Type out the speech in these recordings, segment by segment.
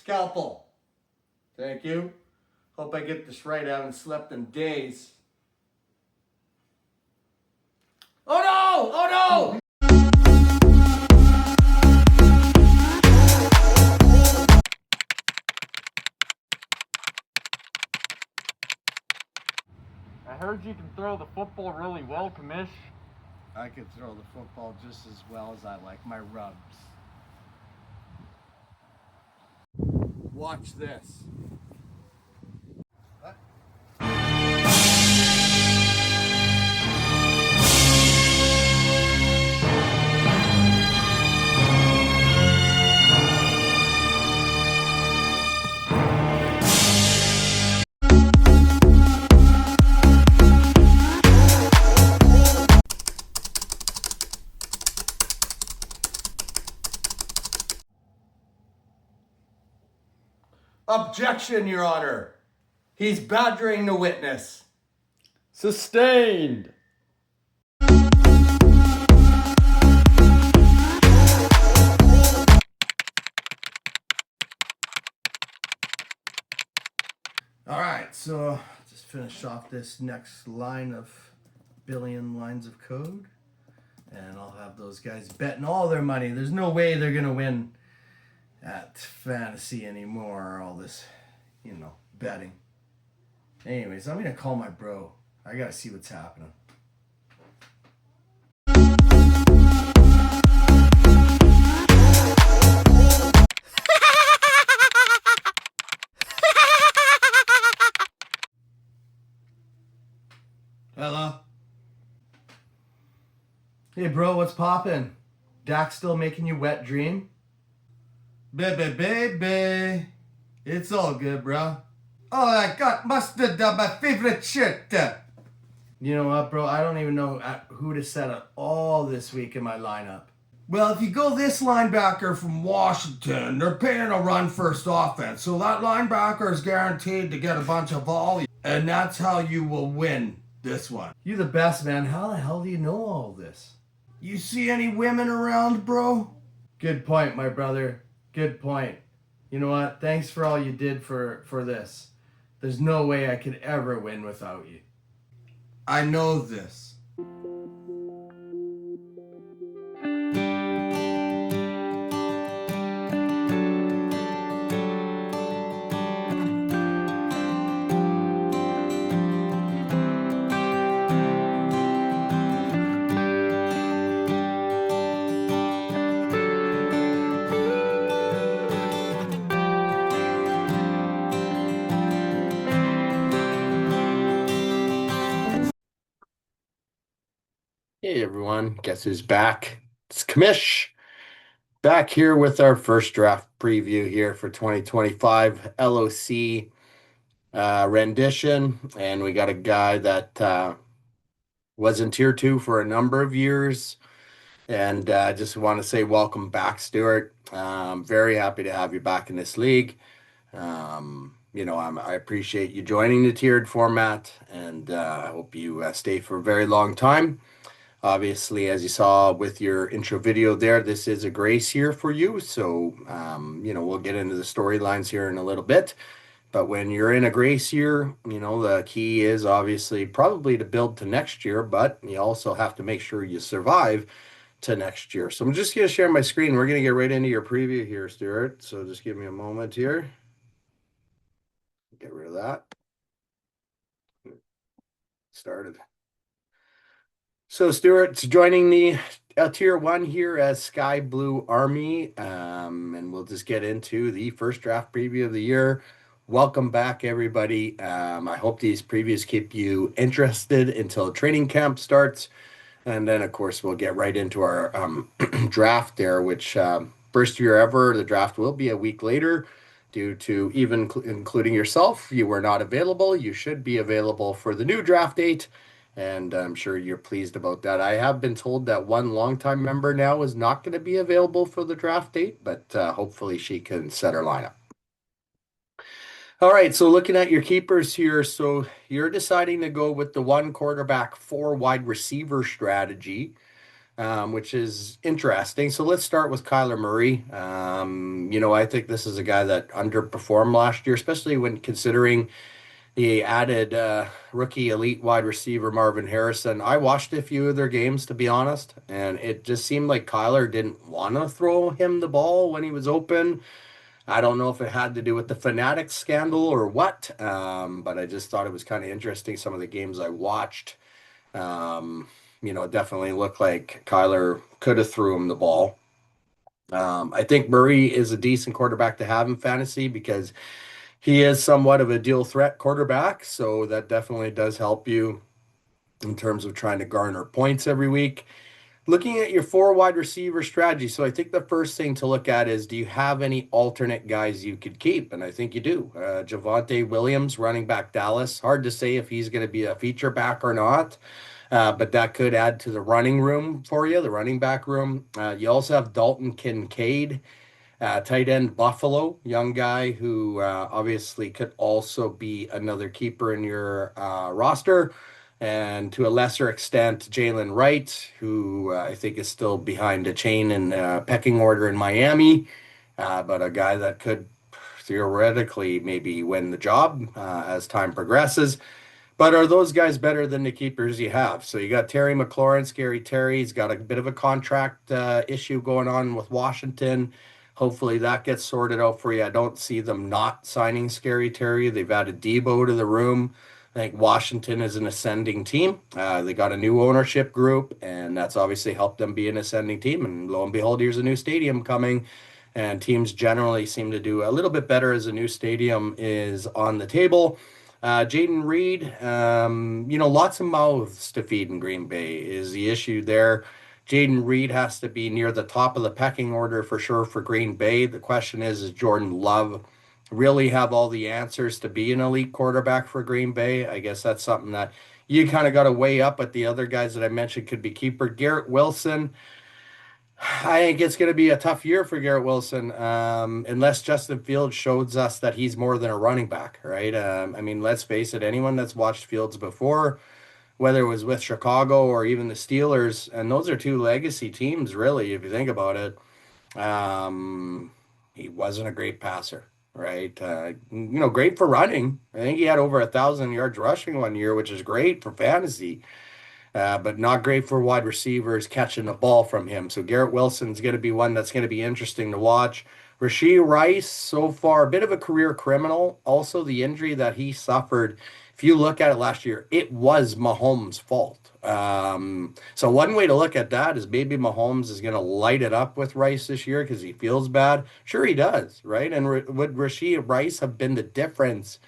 Scalpel. Thank you. Hope I get this right. I haven't slept in days. Oh no! Oh no! I heard you can throw the football really well, Commish. I can throw the football just as well as I like my rubs. Watch this. What? Objection, Your Honor. He's badgering the witness. Sustained. All right, so just finish off this next line of billion lines of code, and I'll have those guys betting all their money. There's no way they're gonna win at fantasy anymore. All this, betting. Anyways, I'm gonna call my bro. I gotta see what's happening. Hello? Hey bro, what's poppin'? Dak still making you wet dream? Baby, it's all good, bro. Oh, I got mustard on my favorite shirt. You know what, bro? I don't even know who to set up all this week in my lineup. Well, if you go this linebacker from Washington, they're paying a run-first offense, so that linebacker is guaranteed to get a bunch of volume, and that's how you will win this one. You're the best, man. How the hell do you know all this? You see any women around, bro? Good point, my brother. Good point. You know what? Thanks for all you did for this. There's no way I could ever win without you. I know this. Hey everyone, guess who's back? It's Commish, back here with our first draft preview here for 2025 LOC rendition, and we got a guy that was in Tier 2 for a number of years, and just want to say welcome back, Stuart. Very happy to have you back in this league. I appreciate you joining the tiered format, and I hope you stay for a very long time. Obviously, as you saw with your intro video there, this is a grace year for you. So, we'll get into the storylines here in a little bit. But when you're in a grace year, the key is obviously probably to build to next year, but you also have to make sure you survive to next year. So I'm just going to share my screen. We're going to get right into your preview here, Stuart. So just give me a moment here. Get rid of that. Started. So Stuart's joining the Tier 1 here as Sky Blue Army, and we'll just get into the first draft preview of the year. Welcome back, everybody. I hope these previews keep you interested until training camp starts, and then, of course, we'll get right into our draft there, which first year ever, the draft will be a week later due to even including yourself. You were not available. You should be available for the new draft date. And I'm sure you're pleased about that. I have been told that one longtime member now is not going to be available for the draft date, but hopefully she can set her lineup. All right, so looking at your keepers here, so you're deciding to go with the 1 quarterback, 4 wide receiver strategy. which is interesting. So let's start with Kyler Murray. I think this is a guy that underperformed last year, especially when considering he added rookie elite wide receiver Marvin Harrison. I watched a few of their games, to be honest, and it just seemed like Kyler didn't want to throw him the ball when he was open. I don't know if it had to do with the Fanatics scandal or what, but I just thought it was kind of interesting. Some of the games I watched, it definitely looked like Kyler could have threw him the ball. I think Murray is a decent quarterback to have in fantasy because he is somewhat of a dual threat quarterback, so that definitely does help you in terms of trying to garner points every week. Looking at your four wide receiver strategy, so I think the first thing to look at is, do you have any alternate guys you could keep? And I think you do. Javonte Williams, running back Dallas. Hard to say if he's going to be a feature back or not, but that could add to the running room for you, the running back room. You also have Dalton Kincaid, tight end Buffalo, young guy who obviously could also be another keeper in your roster. And to a lesser extent, Jalen Wright, who I think is still behind a chain in pecking order in Miami, but a guy that could theoretically maybe win the job as time progresses. But are those guys better than the keepers you have? So you got Terry McLaurin, Scary Terry. He's got a bit of a contract issue going on with Washington. Hopefully that gets sorted out for you. I don't see them not signing Scary Terry. They've added Debo to the room. I think Washington is an ascending team. They got a new ownership group, and that's obviously helped them be an ascending team. And lo and behold, here's a new stadium coming. And teams generally seem to do a little bit better as a new stadium is on the table. Jaden Reed, lots of mouths to feed in Green Bay is the issue there. Jaden Reed has to be near the top of the pecking order for sure for Green Bay. The question is Jordan Love really have all the answers to be an elite quarterback for Green Bay? I guess that's something that you kind of got to weigh up, but the other guys that I mentioned could be keeper. Garrett Wilson, I think it's going to be a tough year for Garrett Wilson, unless Justin Fields shows us that he's more than a running back, right? Let's face it, anyone that's watched Fields before, whether it was with Chicago or even the Steelers, and those are two legacy teams, really, if you think about it, he wasn't a great passer, right? Great for running. I think he had over 1,000 yards rushing one year, which is great for fantasy. But not great for wide receivers catching the ball from him. So Garrett Wilson's going to be one that's going to be interesting to watch. Rashee Rice, so far, a bit of a career criminal. Also, the injury that he suffered, if you look at it last year, it was Mahomes' fault. So one way to look at that is maybe Mahomes is going to light it up with Rice this year because he feels bad. Sure, he does, right? And would Rashee Rice have been the difference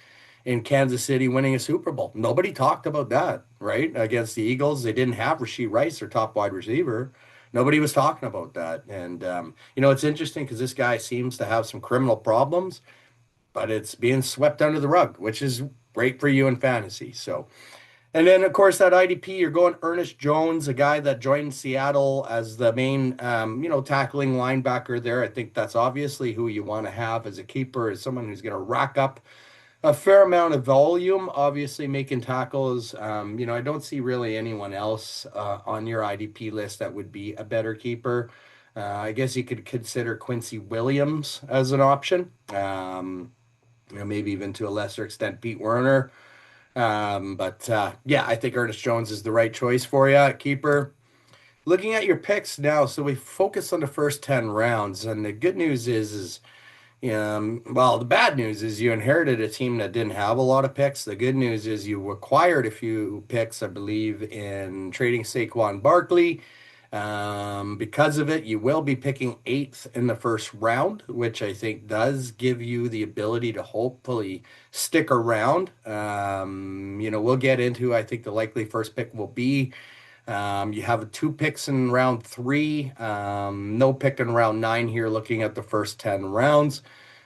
in Kansas City winning a Super Bowl? Nobody talked about that, right? Against the Eagles, they didn't have Rashee Rice, their top wide receiver. Nobody was talking about that. And, it's interesting because this guy seems to have some criminal problems, but it's being swept under the rug, which is great for you in fantasy. So, and then, of course, that IDP, you're going Ernest Jones, a guy that joined Seattle as the main, tackling linebacker there. I think that's obviously who you want to have as a keeper, as someone who's going to rack up a fair amount of volume, obviously making tackles. I don't see really anyone else on your IDP list that would be a better keeper. I guess you could consider Quincy Williams as an option. Maybe even to a lesser extent Pete Werner. I think Ernest Jones is the right choice for you, keeper. Looking at your picks now, so we focus on the first 10 rounds, and the good news is the bad news is you inherited a team that didn't have a lot of picks. The good news is you acquired a few picks, I believe, in trading Saquon Barkley. Because of it, you will be picking 8th in the first round, which I think does give you the ability to hopefully stick around. We'll get into, I think the likely first pick will be. You have 2 picks in round 3, no pick in round 9 here, looking at the first 10 rounds.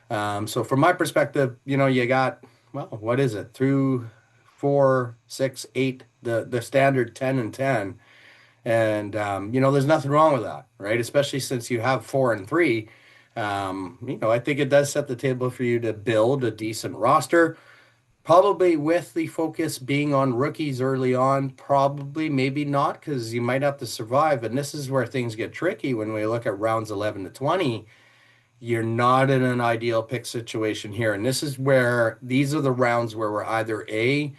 So from my perspective, you got, what is it? Through 4, 6, 8, the standard 10 and 10. And, there's nothing wrong with that, right? Especially since you have 4 and 3. I think it does set the table for you to build a decent roster. Probably with the focus being on rookies early on, probably maybe not, because you might have to survive. And this is where things get tricky when we look at rounds 11 to 20. You're not in an ideal pick situation here. And this is where these are the rounds where we're either A,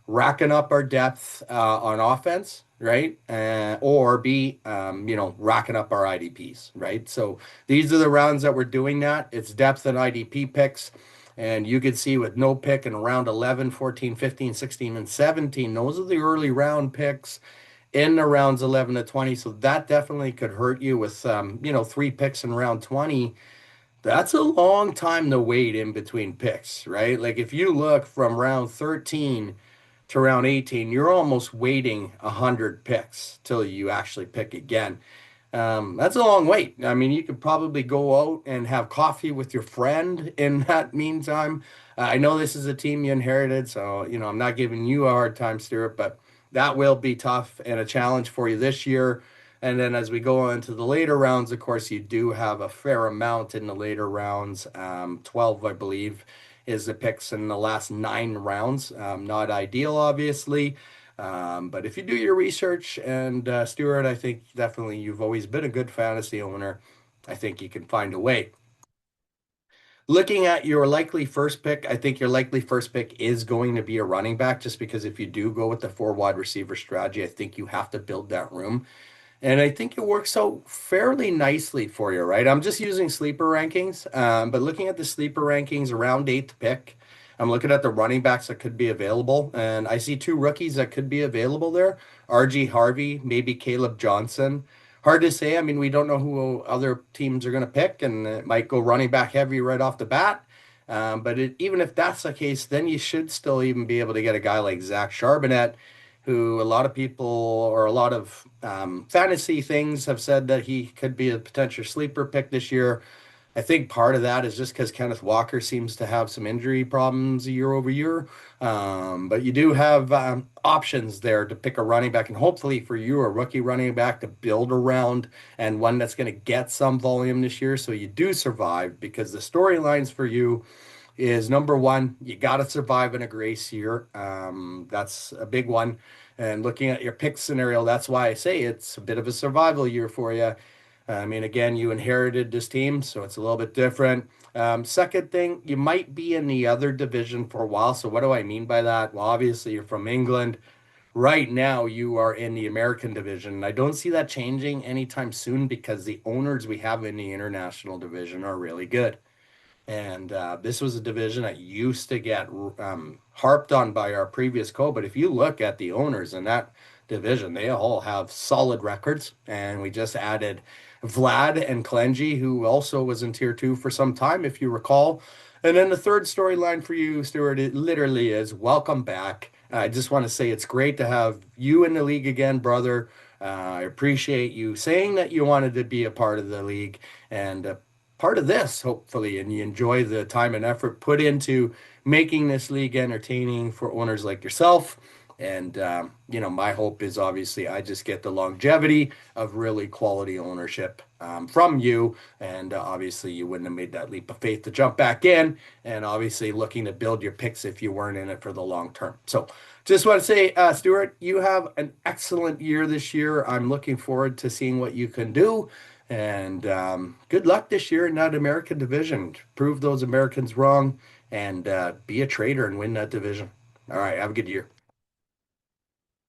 racking up our depth on offense, right? Or B, racking up our IDPs, right? So these are the rounds that we're doing that. It's depth and IDP picks. And you could see with no pick in round 11, 14, 15, 16, and 17, those are the early round picks in the rounds 11 to 20. So that definitely could hurt you with, 3 picks in round 20. That's a long time to wait in between picks, right? Like if you look from round 13 to round 18, you're almost waiting 100 picks till you actually pick again. That's a long wait. I mean, you could probably go out and have coffee with your friend in that meantime. I know this is a team you inherited, so I'm not giving you a hard time, Stuart, but that will be tough and a challenge for you this year. And then as we go on to the later rounds, of course, you do have a fair amount in the later rounds. 12, I believe, is the picks in the last 9 rounds. Not ideal, obviously. But if you do your research, and Stuart, I think definitely you've always been a good fantasy owner. I think you can find a way. Looking at your likely first pick, I think your likely first pick is going to be a running back, just because if you do go with the 4 wide receiver strategy, I think you have to build that room. And I think it works out fairly nicely for you, right? I'm just using sleeper rankings, but looking at the sleeper rankings around 8th pick, I'm looking at the running backs that could be available, and I see 2 rookies that could be available there. RG Harvey, maybe Caleb Johnson. Hard to say. I mean, we don't know who other teams are going to pick, and it might go running back heavy right off the bat. Even if that's the case, then you should still even be able to get a guy like Zach Charbonnet, who a lot of people or a lot of fantasy things have said that he could be a potential sleeper pick this year. I think part of that is just because Kenneth Walker seems to have some injury problems year over year. But you do have options there to pick a running back, and hopefully for you, a rookie running back to build around and one that's going to get some volume this year so you do survive, because the storylines for you is number one, you got to survive in a grace year. That's a big one. And looking at your pick scenario, that's why I say it's a bit of a survival year for you. I mean, again, you inherited this team, so it's a little bit different. Second thing, you might be in the other division for a while. So what do I mean by that? Well, obviously, you're from England. Right now, you are in the American division. I don't see that changing anytime soon, because the owners we have in the international division are really good. And this was a division that used to get harped on by our previous but if you look at the owners in that division, they all have solid records. And we just added Vlad and Klenji, who also was in tier 2 for some time, if you recall. And then the third storyline for you, Stuart, it literally is welcome back. I just want to say it's great to have you in the league again, brother. I appreciate you saying that you wanted to be a part of the league and part of this, hopefully, and you enjoy the time and effort put into making this league entertaining for owners like yourself. And, my hope is obviously I just get the longevity of really quality ownership from you. And obviously, you wouldn't have made that leap of faith to jump back in, and obviously looking to build your picks if you weren't in it for the long term. So just want to say, Stuart, you have an excellent year this year. I'm looking forward to seeing what you can do. And good luck this year in that American division. Prove those Americans wrong, and be a trader and win that division. All right, have a good year.